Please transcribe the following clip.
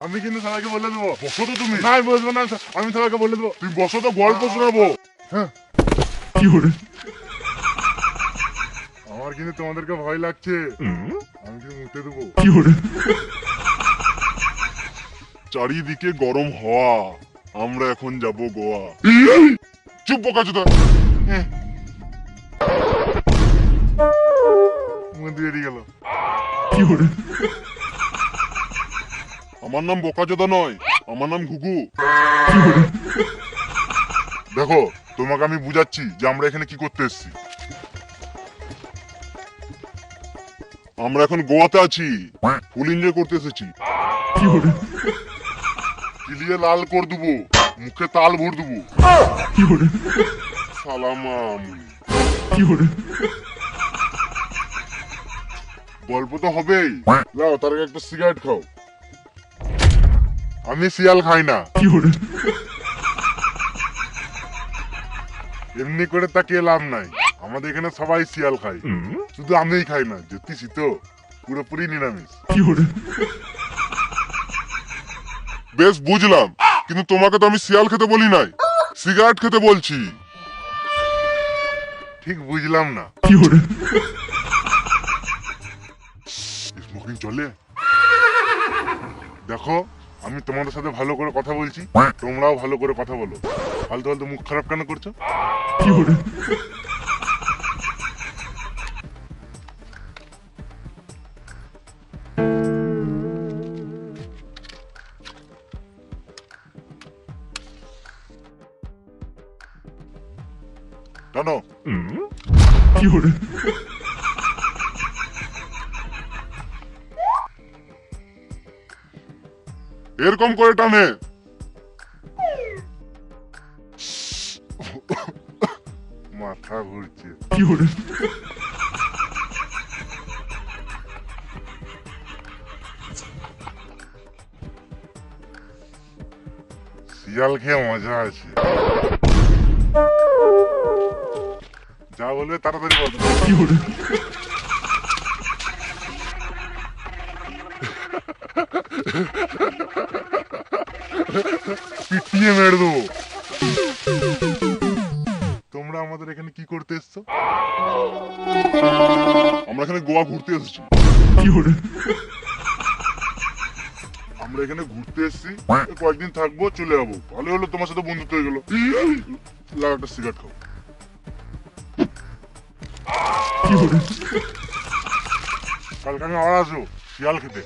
আমি কিন্তু সবাইকে বলে দেবো বসো তো তুমি। না আমি বসবো না, আমি সবাইকে বলে দেবো তুমি বসো তো, গল্প শোনাবো। হ্যাঁ আমার কিন্তু তোমাদেরকে ভয় লাগছে, আমি কিন্তু মুতে দেবো। চারিদিকে গরম হাওয়া, আমরা এখন যাব গোয়া। চুপ বোকাচোদা। বেরিয়ে গেল। আমার নাম বোকাচোদা নয়, আমার নাম ঘুঘু। দেখো তোমাকে আমি বুঝাচ্ছি যে আমরা এখানে কি করতে এসেছি। আমরা এখন গোয়াতে আছি, ফুল এনজয় করতে এসেছি। কিলিয়ে লাল করে দেবো, মুখে তাল ভর দেবো। সালামাম। গল্প তো হবেই, যাও তার আগে একটা সিগারেট খাও। আমি শিয়াল খাই না। এমনি করে তাকিয়ে লাভ নাই, আমাদের এখানে সবাই শিয়াল খায়, শুধু আমিই খাই না। জ্যোতিষী তো পুরোপুরি নিরামিষ। বেশ বুঝলাম, কিন্তু তোমাকে তো আমি শিয়াল খেতে বলি নাই, সিগারেট খেতে বলছি। ঠিক বুঝলাম না। স্মোকিং চলে? দেখো আমি তোমাদের সাথে ভালো করে কথা বলছি, তোমরাও ভালো করে কথা বলো। ফালতু ফালতু মুখ খারাপ কেন করছো? জানো এরকম করে টানে। মাথা ঘুরছে। শিয়াল খেয়ে মজা আছে। যা বলবে তাড়াতাড়ি বলবে। পিটিয়ে মেরে দেবো। তোমরা আমাদের এখানে কি করতে এসছো? আমরা এখানে গোয়া ঘুরতে এসেছি। আমরা এখানে ঘুরতে এসেছি, কয়েকদিন থাকবো চলে যাবো। ভালো হলো তোমার সাথে বন্ধুত্ব হয়ে গেল। লাগ একটা সিগারেট খাও। কালকে আমি আবার আসবো শিয়াল খেতে।